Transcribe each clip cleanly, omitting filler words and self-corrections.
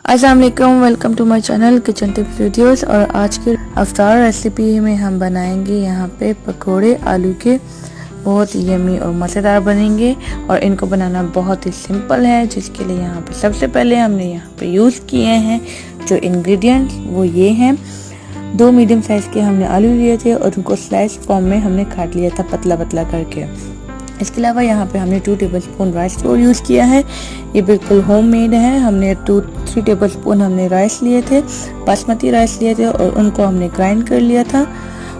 अस्सलाम वालेकुम, welcome to my channel kitchen tips videos. और आज की अफ्तार रेसिपी में हम बनाएंगे यहाँ पे पकोड़े आलू के। बहुत यमी और मज़ेदार बनेंगे और इनको बनाना बहुत ही सिंपल है, जिसके लिए यहाँ पे सबसे पहले हमने यहाँ पे यूज़ किए हैं जो इंग्रेडिएंट्स वो ये हैं। 2 मीडियम साइज़ के हमने आलू लिए थे और उनको स्लाइस फॉर्म में हमने काट लिया था पतला पतला करके। इसके अलावा यहाँ पे हमने 2 टेबलस्पून राइस फ्लोर यूज़ किया है। ये बिल्कुल होममेड है। हमने 2-3 टेबलस्पून हमने राइस लिए थे, बासमती राइस लिए थे और उनको हमने ग्राइंड कर लिया था।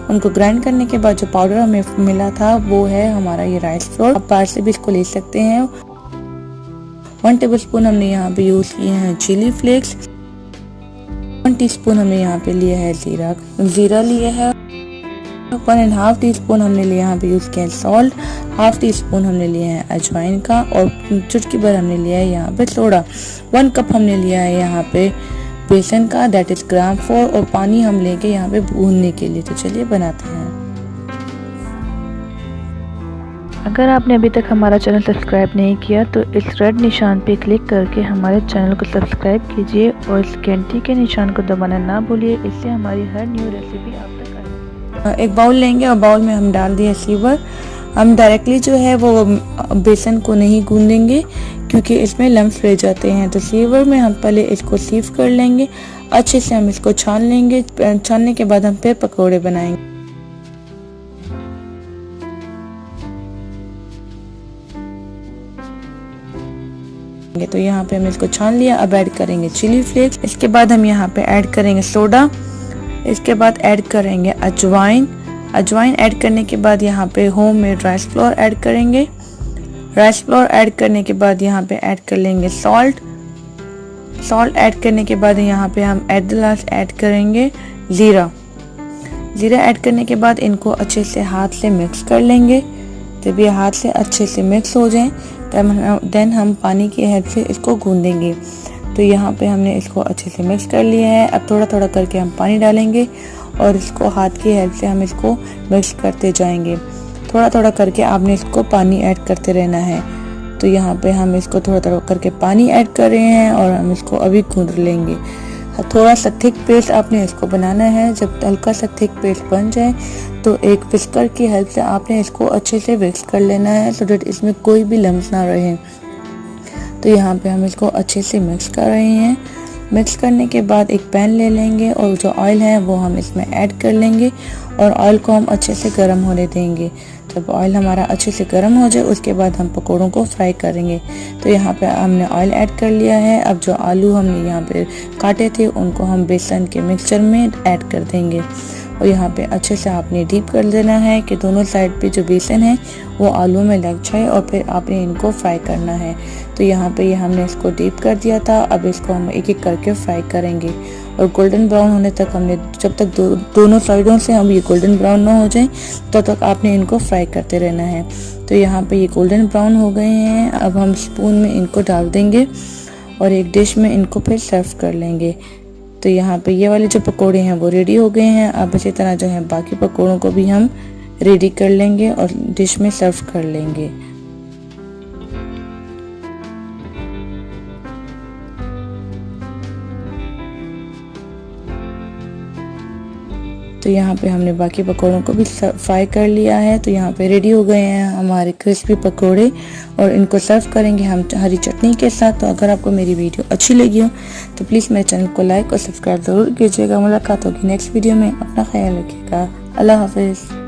उनको ग्राइंड करने के बाद जो पाउडर हमें मिला था वो है हमारा ये राइस फ्लोर। आप बाहर से भी इसको ले सकते हैं। 1 टेबलस्पून हमने यहाँ पे यूज़ किए हैं चिली फ्लेक्स। 1 टीस्पून हमने यहाँ पे लिया है जीरा लिया है। 1.5 टीस्पून हमने लिया यहाँ पे यूज़ किया है सॉल्ट। 1/2 टीस्पून हमने लिया है अजवाइन का और चुटकी भर हमने लिया है यहाँ पे सोडा। 1 कप हमने लिया है यहाँ पे बेसन का, दैट इज ग्राम फ्लोर। और पानी हम लेंगे यहाँ पे भूनने के लिए। तो चलिए बनाते हैं। अगर आपने अभी तक हमारा चैनल सब्सक्राइब नहीं किया तो इस रेड निशान पे क्लिक करके हमारे चैनल को सब्सक्राइब कीजिए और इस घंटी के निशान को दबाना ना भूलिए। इससे हमारी हर न्यू रेसिपी आप तक आएगी। एक बाउल लेंगे और बाउल में हम डाल दिए सीवर। हम डायरेक्टली जो है वो बेसन को नहीं गूंदेंगे क्योंकि इसमें लम्स रह जाते हैं। तो सीवर में हम पहले इसको सीव कर लेंगे, अच्छे से हम इसको छान लेंगे। छानने के बाद हम फिर पकोड़े बनाएंगे। तो यहाँ पे हम इसको छान लिया। अब ऐड करेंगे चिली फ्लेक्स। इसके बाद हम यहाँ पे ऐड करेंगे सोडा। इसके बाद ऐड करेंगे अजवाइन। अजवाइन ऐड करने के बाद यहाँ पे होममेड राइस फ्लोर ऐड करेंगे। राइस फ्लोर ऐड करने के बाद यहाँ पे ऐड कर लेंगे सॉल्ट। सॉल्ट ऐड करने के बाद यहाँ पे हम एट द लास्ट ऐड करेंगे जीरा। जीरा ऐड करने के बाद इनको अच्छे से हाथ से मिक्स कर लेंगे। जब ये हाथ से अच्छे से मिक्स हो जाए देन हम पानी की हेल्प से इसको गूंदेंगे। तो यहाँ पे हमने इसको अच्छे से मिक्स कर लिया है। अब थोड़ा थोड़ा करके हम पानी डालेंगे और इसको हाथ की हेल्प से हम इसको मिक्स करते जाएंगे। थोड़ा थोड़ा करके आपने इसको पानी ऐड करते रहना है। तो यहाँ पे हम इसको थोड़ा थोड़ा करके पानी ऐड कर रहे हैं और हम इसको अभी गूंद लेंगे। थोड़ा सा थिक पेस्ट आपने इसको बनाना है। जब हल्का सा थिक पेस्ट बन जाए तो एक विस्कर की हेल्प से आपने इसको अच्छे से मिक्स कर लेना है सो दैट इसमें कोई भी लम्स ना रहे। तो यहाँ पे हम इसको अच्छे से मिक्स कर रहे हैं। मिक्स करने के बाद एक पैन ले लेंगे और जो ऑयल है वो हम इसमें ऐड कर लेंगे और ऑयल को हम अच्छे से गर्म होने देंगे। जब ऑयल हमारा अच्छे से गर्म हो जाए उसके बाद हम पकोड़ों को फ्राई करेंगे। तो यहाँ पे हमने ऑयल ऐड कर लिया है। अब जो आलू हमने यहाँ पे काटे थे उनको हम बेसन के मिक्सचर में ऐड कर देंगे और यहाँ पे अच्छे से आपने डीप कर देना है कि दोनों साइड पे जो बेसन है वो आलू में लग जाए और फिर आपने इनको फ्राई करना है। तो यहाँ पे हमने इसको डीप कर दिया था। अब इसको हम एक एक करके फ्राई करेंगे और गोल्डन ब्राउन होने तक हमने, जब तक दोनों साइडों से हम ये गोल्डन ब्राउन ना हो जाए तब तक आपने इनको फ्राई करते रहना है। तो यहाँ पे ये गोल्डन ब्राउन हो गए हैं। अब हम स्पून में इनको डाल देंगे और एक डिश में इनको फिर सर्व कर लेंगे। तो यहाँ पे ये वाले जो पकोड़े हैं वो रेडी हो गए हैं। अब इसी तरह जो है बाकी पकोड़ों को भी हम रेडी कर लेंगे और डिश में सर्व कर लेंगे। तो यहाँ पे हमने बाकी पकोड़ों को भी फ्राई कर लिया है। तो यहाँ पे रेडी हो गए हैं हमारे क्रिस्पी पकोड़े और इनको सर्व करेंगे हम हरी चटनी के साथ। तो अगर आपको मेरी वीडियो अच्छी लगी हो तो प्लीज़ मेरे चैनल को लाइक और सब्सक्राइब ज़रूर कीजिएगा। मुलाकात होगी नेक्स्ट वीडियो में। अपना ख्याल रखिएगा। अल्लाह हाफिज़।